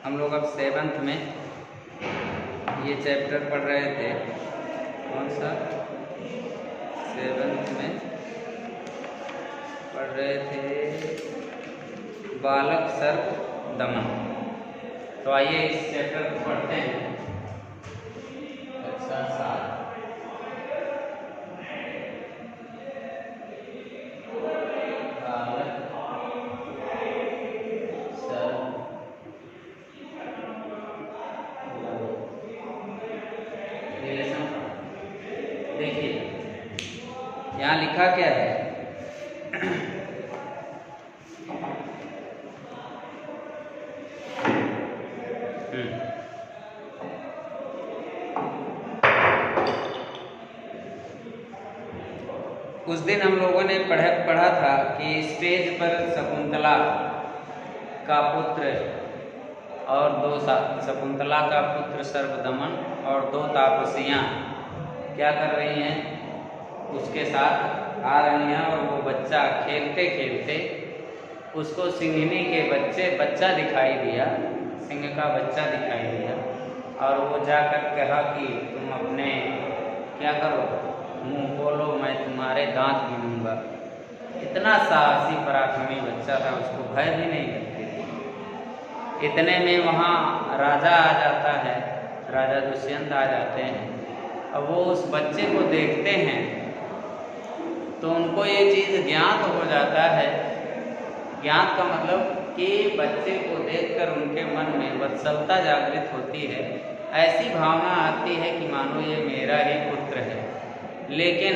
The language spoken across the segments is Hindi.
हम लोग अब 7th में ये चैप्टर पढ़ रहे थे। कौन सा? 7th में पढ़ रहे थे बालक सर्प दमन। तो आइए इस चैप्टर को पढ़ते हैं। कक्षा 7 देखिए यहाँ लिखा क्या है। उस दिन हम लोगों ने पढ़ा था कि स्टेज पर शकुंतला का पुत्र और शकुंतला का पुत्र सर्पदमन और 2 तापसियाँ क्या कर रही हैं, उसके साथ आ रही हैं और वो बच्चा खेलते खेलते उसको सिंहनी के बच्चा दिखाई दिया, सिंह का बच्चा दिखाई दिया। और वो जाकर कहा कि तुम अपने क्या करो, मुंह खोलो, मैं तुम्हारे दांत गिनूंगा। इतना साहसी पराक्रमी बच्चा था, उसको भय भी नहीं लगती थी। इतने में वहाँ राजा आ जाता है, राजा दुष्यंत आ जाते हैं। अब वो उस बच्चे को देखते हैं तो उनको ये चीज़ ज्ञात हो जाता है। ज्ञात का मतलब कि बच्चे को देखकर उनके मन में वत्सलता जागृत होती है, ऐसी भावना आती है कि मानो ये मेरा ही पुत्र है। लेकिन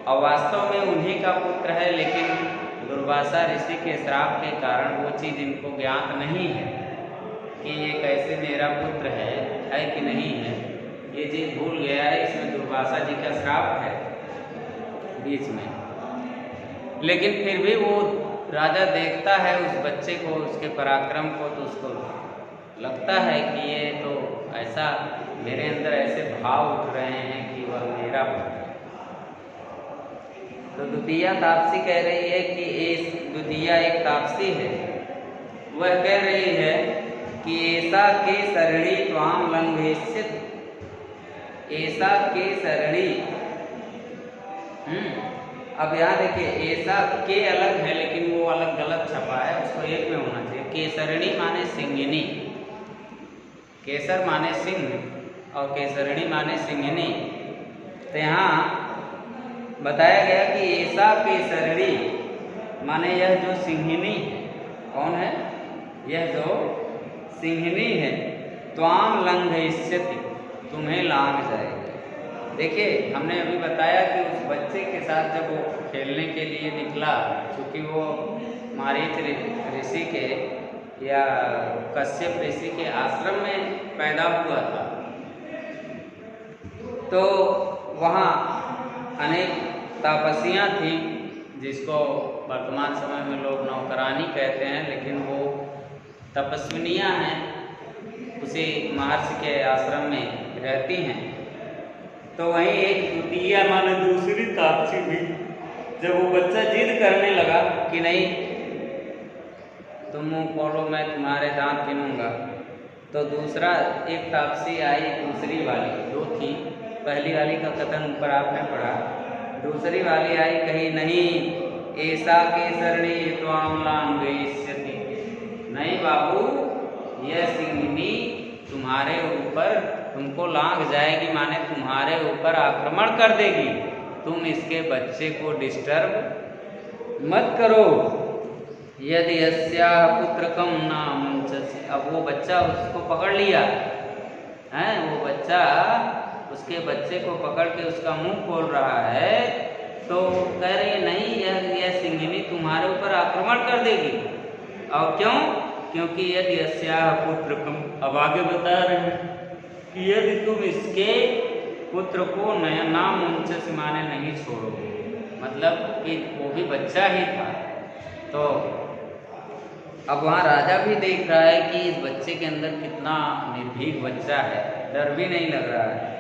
और वास्तव में उन्हीं का पुत्र है, लेकिन दुर्वासा ऋषि के श्राप के कारण वो चीज़ इनको ज्ञात नहीं है कि ये कैसे मेरा पुत्र है कि नहीं है। ये चीज़ भूल गया है, इसमें दुर्वासा जी का श्राप है बीच में। लेकिन फिर भी वो राजा देखता है उस बच्चे को, उसके पराक्रम को, तो उसको लगता है कि ये तो ऐसा मेरे अंदर ऐसे भाव उठ रहे हैं कि वह मेरा पुत्र है। तो द्वितीया तापसी कह रही है कि द्वितीया एक तापसी है, वह कह रही है कि ऐसा के सरणी त्वाम लंघयिष्यति, ऐसा के सरणी। अब यहाँ देखिए, ऐसा के अलग है लेकिन वो अलग गलत छपा है, उसको एक में होना चाहिए। केसरणी माने सिंहिनी, केसर माने सिंह और केसरणी माने सिंहिनी। तो यहाँ बताया गया कि ऐसा केसरणी माने यह जो सिंहिनी है, कौन है? यह जो सिंहिनी है, त्वाम लंघयिष्यति, तुम्हें लांघ जाएगी। देखिए हमने अभी बताया कि उस बच्चे के साथ जब वो खेलने के लिए निकला, क्योंकि वो मारीच ऋषि के या कश्यप ऋषि के आश्रम में पैदा हुआ था, तो वहाँ अनेक तापसियाँ थीं, जिसको वर्तमान समय में लोग नौकरानी कहते हैं, लेकिन वो तपस्विनियाँ हैं, उसी महर्षि के आश्रम में रहती हैं। तो वहीं एक द्वितीया माने दूसरी तापसी भी, जब वो बच्चा जिद करने लगा कि नहीं तुम मुँह खोलो, मैं तुम्हारे दांत गिनूंगा, तो दूसरा एक तापसी आई, दूसरी वाली, 2 थी, पहली वाली का कथन ऊपर आपने पढ़ा, दूसरी वाली आई, कही नहीं ऐसा केसरणी त्वाम लंघयिष्यति, नहीं बाबू, यह सिंहिनी तुम्हारे ऊपर, तुमको लांघ जाएगी, माने तुम्हारे ऊपर आक्रमण कर देगी, तुम इसके बच्चे को डिस्टर्ब मत करो। यदि अस्याः पुत्रकम न मुंचसि, अब वो बच्चा उसको पकड़ लिया है, वो बच्चा उसके बच्चे को पकड़ के उसका मुंह खोल रहा है, तो कह रही है नहीं, यह सिंहिनी तुम्हारे ऊपर आक्रमण कर देगी। और क्यों? क्योंकि यदि अस्याः पुत्रकम, अब आगे बता रहे हैं कि यदि तुम इसके पुत्र को नाम मुंचस माने नहीं छोड़ोगे, मतलब कि वो भी बच्चा ही था। तो अब वहाँ राजा भी देख रहा है कि इस बच्चे के अंदर कितना निर्भीक बच्चा है, डर भी नहीं लग रहा है।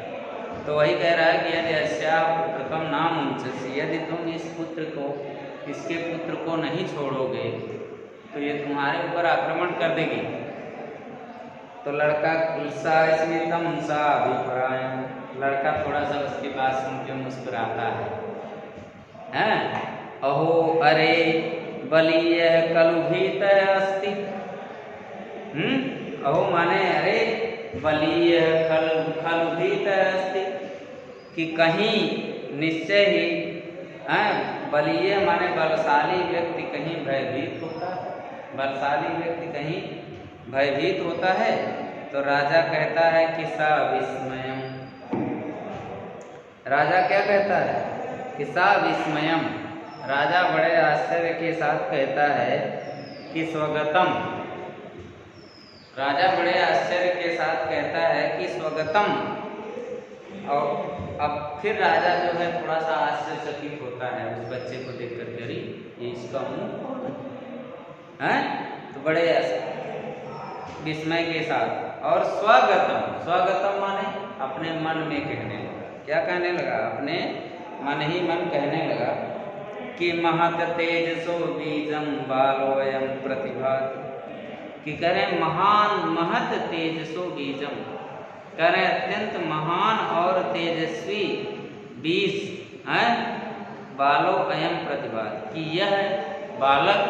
तो वही कह रहा है कि यदि अस्याः पुत्रकम नाम मुंचस, यदि तुम इस पुत्र को, इसके पुत्र को नहीं छोड़ोगे तो ये तुम्हारे ऊपर आक्रमण कर देगी। तो लड़का सा स्मितम सा अभिप्रायम, लड़का थोड़ा सा उसकी बात सुन के मुस्कुराता है। अहो अरे बलीय कलुभीत अस्ति। अहो माने अरे बलीय कलुभीत अस्ति, कि कहीं निश्चय ही बलीय माने बलशाली व्यक्ति कहीं भयभीत होता है, बलशाली व्यक्ति कहीं भयभीत होता है। तो राजा कहता है कि सा विस्मयम, राजा क्या कहता है कि सा विस्मयम, राजा बड़े आश्चर्य के साथ कहता है कि स्वगतम, राजा बड़े आश्चर्य के साथ कहता है कि स्वगतम। और अब फिर राजा जो है थोड़ा सा आश्चर्यचकित होता है उस बच्चे को देख कर, अरे ये इसका मुंह कौन है? तो बड़े विस्मय के साथ। और स्वगतम, स्वगतम माने अपने मन में कहने लगा, क्या कहने लगा? अपने मन ही मन कहने लगा कि महत तेजसो बीजम बालोयम प्रतिभाति, कि करें महान महत तेजसो बीजम, करें अत्यंत महान और तेजस्वी बीज है बालो अयम प्रतिभाति, कि यह बालक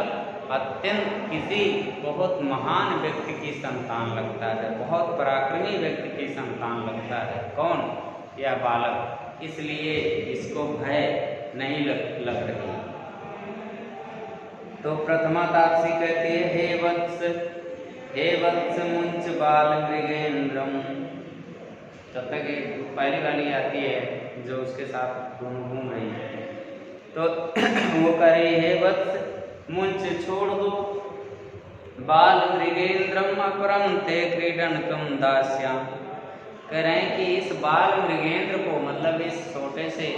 अत्यंत किसी बहुत महान व्यक्ति की संतान लगता है, बहुत पराक्रमी व्यक्ति की संतान लगता है। कौन? यह बालक, इसलिए इसको भय नहीं लग रही। तो प्रथमा तापसी कहती है हे वत्स मुंच बाल मृगेंद्रम। तब तक पहली वाली आती है जो उसके साथ दोनों घूम रही है, तो वो कह रही है वत्स मुंच छोड़ दो, बाल मृगेंद्रम अपरम ते क्रीडनकम दास्याम। कह रहे हैं कि इस बाल मृगेंद्र को, मतलब इस छोटे से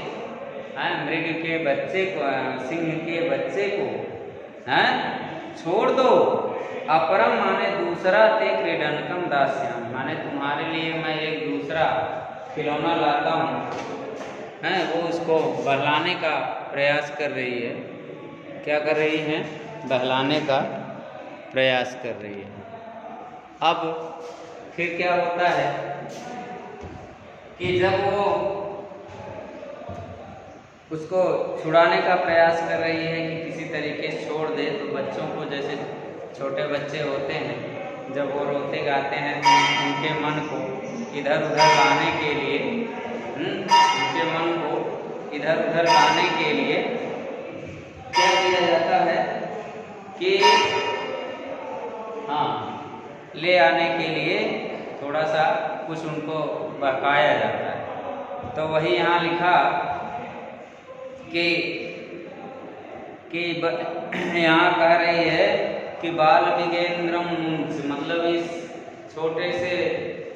मृग के बच्चे को, सिंह के बच्चे को छोड़ दो। अपरम माने दूसरा, ते क्रीडनकम दास्याम माने तुम्हारे लिए मैं एक दूसरा खिलौना लाता हूँ। वो उसको बहलाने का प्रयास कर रही है। क्या कर रही है? बहलाने का प्रयास कर रही है। अब फिर क्या होता है कि जब वो उसको छुड़ाने का प्रयास कर रही है कि किसी तरीके से छोड़ दे, तो बच्चों को, जैसे छोटे बच्चे होते हैं, जब वो रोते गाते हैं तो उनके मन को इधर उधर लाने के लिए, उनके मन को इधर उधर लाने के लिए क्या किया जाता है कि ले आने के लिए थोड़ा सा कुछ उनको बहकाया जाता है। तो वही यहाँ लिखा कि यहाँ कह रही है कि बाल मृगेंद्रम, मतलब इस छोटे से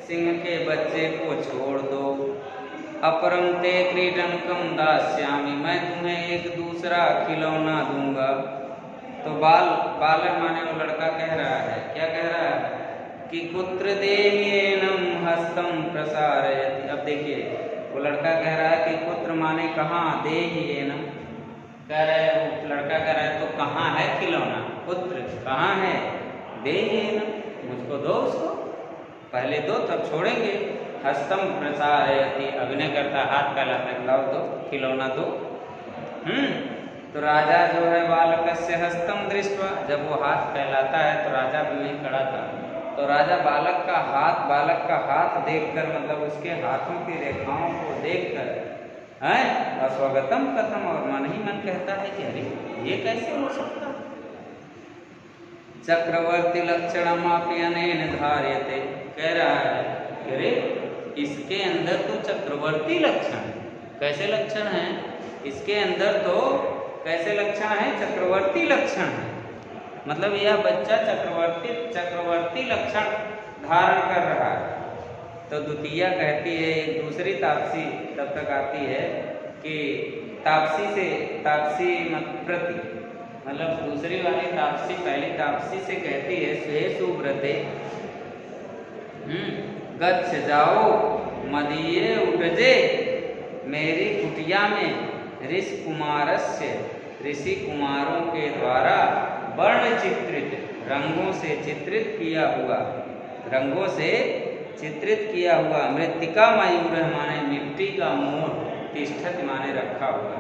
सिंह के बच्चे को छोड़ दो। अपरम ते क्रीडनकम दास्यामि, मैं तुम्हें एक दूसरा खिलौना दूंगा। तो बालक माने वो लड़का कह रहा है, क्या कह रहा है कि कुत्र देहेनम हस्तम प्रसारयति। अब देखिए वो लड़का कह रहा है कि पुत्र माने कहाँ, देहेनम कह रहा है, वो लड़का कह रहा है तो कहाँ है खिलौना, पुत्र कहाँ है, देहेनम मुझको दो, उसको पहले दो तब छोड़ेंगे। हस्तम प्रसारयति, अभिनय करता हाथ फैलाता, लाओ दो खिलौना दो। तो राजा जो है बालकस्य हस्तम दृष्ट्वा, जब वो हाथ फैलाता है तो राजा भी वहीं खड़ा था, तो राजा बालक का हाथ देखकर, मतलब उसके हाथों की रेखाओं को देखकर अस्वगतम कथम, और मन ही मन कहता है कि अरे ये कैसे हो सकता है। चक्रवर्ती लक्षणम अपि अनेन धार्यते, कह रहा है कि अरे इसके अंदर तो चक्रवर्ती लक्षण है। कैसे लक्षण है इसके अंदर? तो कैसे लक्षण है? चक्रवर्ती लक्षण है, मतलब यह बच्चा चक्रवर्ती लक्षण धारण कर रहा है। तो द्वितीया कहती है, एक दूसरी तापसी तब तक आती है कि तापसी प्रति, मतलब दूसरी वाली तापसी पहली तापसी से कहती है स्वे सुव्रते गच्छ जाओ मदीये उपजे, मेरी कुटिया में ऋषि कुमारों के द्वारा वर्ण चित्रित, रंगों से चित्रित किया हुआ रंगों से चित्रित किया हुआ मृत्तिका मयूर माने मिट्टी का मोर तिष्ठत माने रखा हुआ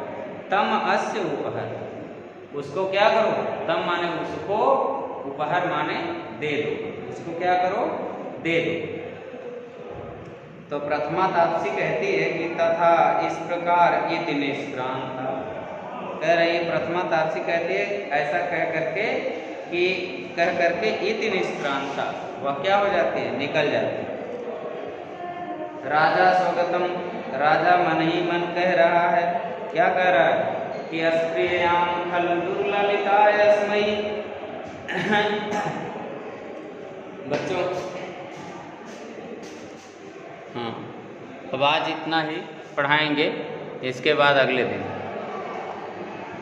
तम अस्य उपहर, उसको क्या करो, तम माने उसको, उपहार माने दे दो, उसको क्या करो, दे दो। तो प्रथमा तापसी कहती है कि तथा इस प्रकार इति निष्क्रांता, कह रही है प्रथमा तापसी कहती है ऐसा कह करके कि कह करके इति निष्क्रांता, वह क्या हो जाती है, निकल जाती है। राजा स्वगतम, राजा मन ही मन कह रहा है, क्या कह रहा है कि अस्प्रियाम खल दुर्ललिताय अस्मयी। बच्चों हाँ, अब आज इतना ही पढ़ाएंगे, इसके बाद अगले दिन